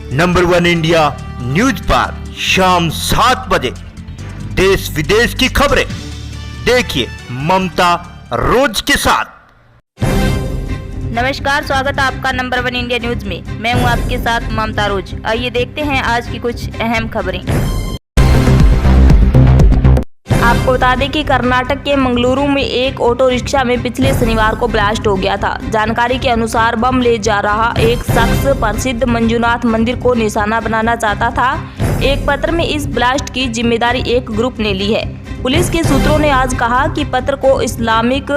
Number 1 India news पर शाम 7 बजे देश विदेश की खबरें देखिए ममता रोज के साथ। नमस्कार, स्वागत है आपका नंबर 1 इंडिया न्यूज में। मैं हूं आपके साथ ममता रोज। आइए देखते हैं आज की कुछ अहम खबरें। आपको बता दें कि कर्नाटक के मंगलुरु में एक ऑटो रिक्शा में पिछले शनिवार को ब्लास्ट हो गया था। जानकारी के अनुसार बम ले जा रहा एक शख्स प्रसिद्ध मंजुनाथ मंदिर को निशाना बनाना चाहता था। एक पत्र में इस ब्लास्ट की जिम्मेदारी एक ग्रुप ने ली है। पुलिस के सूत्रों ने आज कहा कि पत्र को इस्लामिक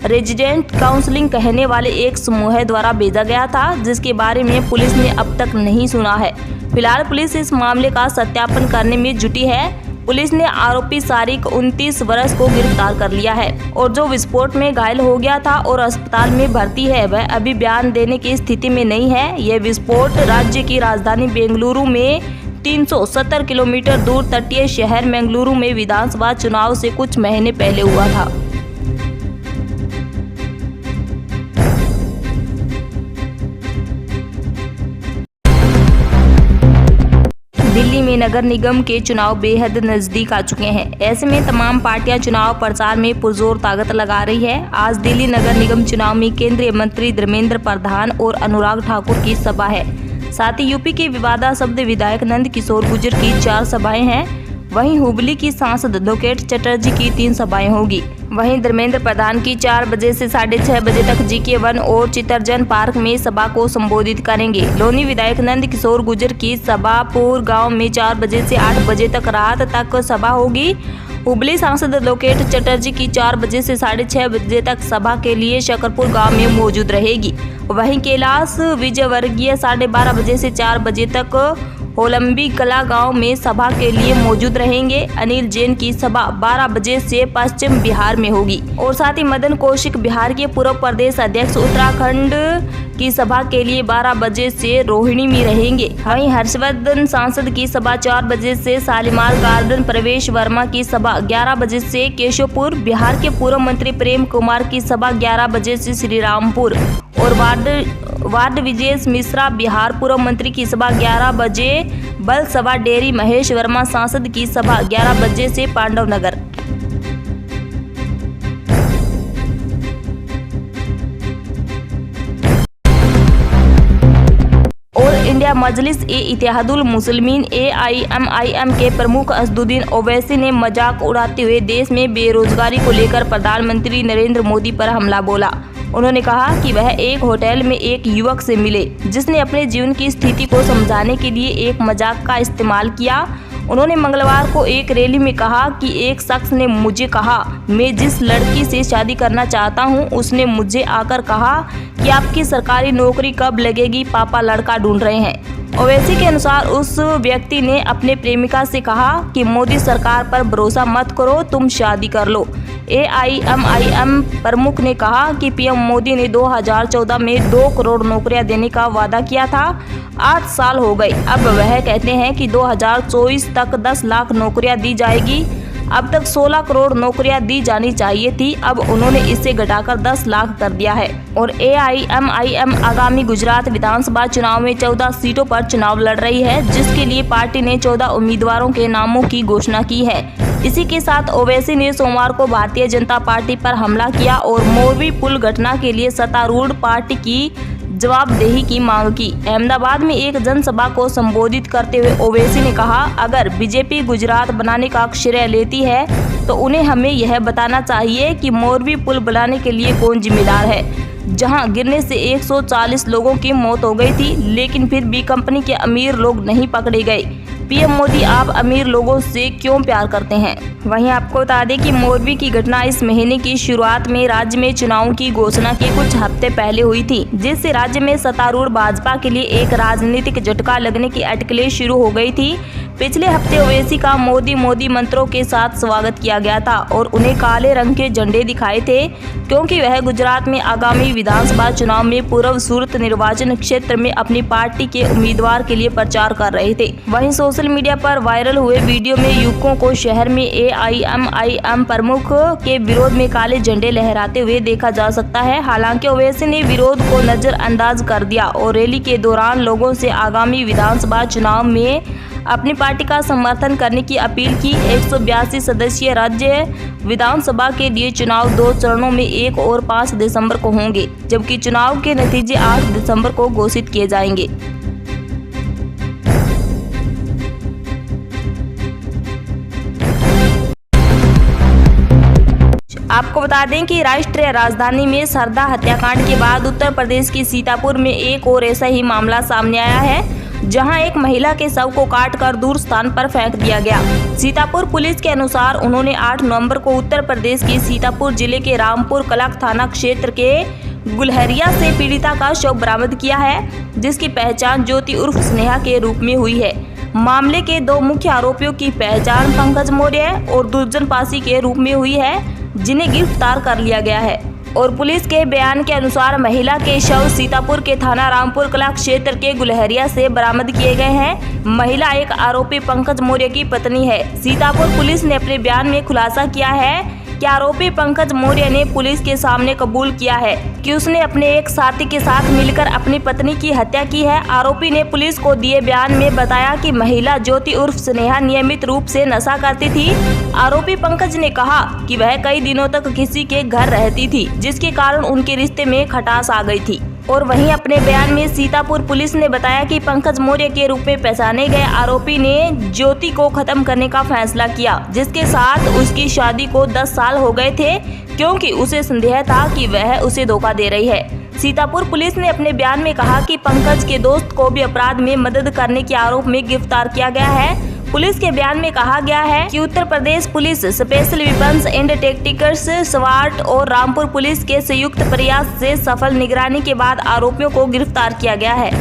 रेजिडेंट काउंसिलिंग कहने वाले एक समूह द्वारा भेजा गया था, जिसके बारे में पुलिस ने अब तक नहीं सुना है। फिलहाल पुलिस इस मामले का सत्यापन करने में जुटी है। पुलिस ने आरोपी शारिक 29 वर्ष को गिरफ्तार कर लिया है और जो विस्फोट में घायल हो गया था और अस्पताल में भर्ती है, वह अभी बयान देने की स्थिति में नहीं है। यह विस्फोट राज्य की राजधानी बेंगलुरु में 370 किलोमीटर दूर तटीय शहर मंगलुरु में विधानसभा चुनाव से कुछ महीने पहले हुआ था। दिल्ली में नगर निगम के चुनाव बेहद नजदीक आ चुके हैं। ऐसे में तमाम पार्टियां चुनाव प्रचार में पुरजोर ताकत लगा रही है। आज दिल्ली नगर निगम चुनाव में केंद्रीय मंत्री धर्मेंद्र प्रधान और अनुराग ठाकुर की सभा है। साथ ही यूपी के विवादास्पद विधायक नंद किशोर गुर्जर की 4 सभाएं हैं। वहीं हुबली की सांसद लोकेट चटर्जी की 3 सभाएं होगी। वहीं धर्मेंद्र प्रधान की 4 बजे से 6:30 बजे तक जीके 1 और चित्तरंजन पार्क में सभा को संबोधित करेंगे। लोनी विधायक नंद किशोर गुर्जर की सभा पूर गांव में 4 बजे से 8 बजे तक रात तक सभा होगी। हुबली सांसद लोकेट चटर्जी की 4 बजे से 6:30 बजे तक सभा के लिए शकरपुर गांव में मौजूद रहेगी। वहीं कैलाश विजयवर्गीय 12:30 बजे से 4 बजे तक होलंबी कला गांव में सभा के लिए मौजूद रहेंगे। अनिल जैन की सभा 12 बजे से पश्चिम बिहार में होगी और साथ ही मदन कौशिक बिहार के पूर्व प्रदेश अध्यक्ष उत्तराखंड की सभा के लिए 12 बजे से रोहिणी में रहेंगे। वहीं हर्षवर्धन सांसद की सभा 4 बजे से शालीमार गार्डन, प्रवेश वर्मा की सभा 11 बजे से केशवपुर, बिहार के पूर्व मंत्री प्रेम कुमार की सभा 11 बजे से श्रीरामपुर और वार्ड विजेश मिश्रा बिहार पूर्व मंत्री की सभा 11 बजे, बल सभा डेरी महेश वर्मा सांसद की सभा 11 बजे से पांडव नगर। ऑल इंडिया मजलिस ए इत्तेहादुल मुस्लिमीन AIMIM के प्रमुख असदुद्दीन ओवैसी ने मजाक उड़ाते हुए देश में बेरोजगारी को लेकर प्रधानमंत्री नरेंद्र मोदी पर हमला बोला। उन्होंने कहा कि वह एक होटल में एक युवक से मिले जिसने अपने जीवन की स्थिति को समझाने के लिए एक मजाक का इस्तेमाल किया। उन्होंने मंगलवार को एक रैली में कहा कि एक शख्स ने मुझे कहा, मैं जिस लड़की से शादी करना चाहता हूं, उसने मुझे आकर कहा कि आपकी सरकारी नौकरी कब लगेगी, पापा लड़का ढूंढ रहे हैं। ओवैसी के अनुसार उस व्यक्ति ने अपने प्रेमिका से कहा कि मोदी सरकार पर भरोसा मत करो, तुम शादी कर लो। AIMIM प्रमुख ने कहा कि पीएम मोदी ने 2014 में 2 करोड़ नौकरियां देने का वादा किया था। 8 साल हो गए। अब वह कहते हैं कि 2024 तक 10 लाख नौकरियां दी जाएगी। अब तक 16 करोड़ नौकरियां दी जानी चाहिए थी। अब उन्होंने इसे घटाकर 10 लाख कर दिया है। और AIMIM आगामी गुजरात विधानसभा चुनाव में 14 सीटों पर चुनाव लड़ रही है, जिसके लिए पार्टी ने 14 उम्मीदवारों के नामों की घोषणा की है। इसी के साथ ओवैसी ने सोमवार को भारतीय जनता पार्टी पर हमला किया और मोरबी पुल घटना के लिए सत्तारूढ़ पार्टी की जवाबदेही की मांग की। अहमदाबाद में एक जनसभा को संबोधित करते हुए ओवैसी ने कहा, अगर बीजेपी गुजरात बनाने का श्रेय लेती है तो उन्हें हमें यह बताना चाहिए कि मोरबी पुल बनाने के लिए कौन जिम्मेदार है, जहां गिरने से 140 लोगों की मौत हो गई थी, लेकिन फिर भी कंपनी के अमीर लोग नहीं पकड़े गए। पीएम मोदी, आप अमीर लोगों से क्यों प्यार करते हैं? वहीं आपको बता दें कि मोरबी की घटना इस महीने की शुरुआत में राज्य में चुनाव की घोषणा के कुछ हफ्ते पहले हुई थी, जिससे राज्य में सत्तारूढ़ भाजपा के लिए एक राजनीतिक झटका लगने की अटकलें शुरू हो गई थी। पिछले हफ्ते ओवैसी का मोदी मोदी मंत्रों के साथ स्वागत किया गया था और उन्हें काले रंग के झंडे दिखाए थे, क्योंकि वह गुजरात में आगामी विधानसभा चुनाव में पूर्व सूरत निर्वाचन क्षेत्र में अपनी पार्टी के उम्मीदवार के लिए प्रचार कर रहे थे। वहीं सोशल मीडिया पर वायरल हुए वीडियो में युवकों को शहर में AIMIM प्रमुख के विरोध में काले झंडे लहराते हुए देखा जा सकता है। हालांकि ओवैसी ने विरोध को नजरअंदाज कर दिया और रैली के दौरान लोगों से आगामी विधानसभा चुनाव में अपनी पार्टी का समर्थन करने की अपील की। 182 सदस्यीय राज्य विधानसभा के लिए चुनाव 2 चरणों में 1 और 5 दिसंबर को होंगे, जबकि चुनाव के नतीजे 8 दिसंबर को घोषित किए जाएंगे। आपको बता दें कि राष्ट्रीय राजधानी में सरदा हत्याकांड के बाद उत्तर प्रदेश के सीतापुर में एक और ऐसा ही मामला सामने आया है, जहां एक महिला के शव को काटकर दूर स्थान पर फेंक दिया गया। सीतापुर पुलिस के अनुसार उन्होंने 8 नवंबर को उत्तर प्रदेश के सीतापुर जिले के रामपुर कलाक थाना क्षेत्र के गुलहरिया से पीड़िता का शव बरामद किया है, जिसकी पहचान ज्योति उर्फ स्नेहा के रूप में हुई है। मामले के 2 मुख्य आरोपियों की पहचान पंकज मौर्य और दुर्जन पासी के रूप में हुई है, जिन्हें गिरफ्तार कर लिया गया है। और पुलिस के बयान के अनुसार महिला के शव सीतापुर के थाना रामपुर कला क्षेत्र के गुलहरिया से बरामद किए गए हैं। महिला एक आरोपी पंकज मौर्य की पत्नी है। सीतापुर पुलिस ने अपने बयान में खुलासा किया है कि आरोपी पंकज मौर्य ने पुलिस के सामने कबूल किया है कि उसने अपने एक साथी के साथ मिलकर अपनी पत्नी की हत्या की है। आरोपी ने पुलिस को दिए बयान में बताया कि महिला ज्योति उर्फ स्नेहा नियमित रूप से नशा करती थी। आरोपी पंकज ने कहा कि वह कई दिनों तक किसी के घर रहती थी, जिसके कारण उनके रिश्ते में खटास आ गई थी। और वहीं अपने बयान में सीतापुर पुलिस ने बताया कि पंकज मौर्य के रूप में पहचाने गए आरोपी ने ज्योति को खत्म करने का फैसला किया, जिसके साथ उसकी शादी को 10 साल हो गए थे, क्योंकि उसे संदेह था कि वह उसे धोखा दे रही है। सीतापुर पुलिस ने अपने बयान में कहा कि पंकज के दोस्त को भी अपराध में मदद करने के आरोप में गिरफ्तार किया गया है। पुलिस के बयान में कहा गया है कि Uttar Pradesh police special weapons and tactics स्वाट और रामपुर पुलिस के संयुक्त प्रयास से सफल निगरानी के बाद आरोपियों को गिरफ्तार किया गया है।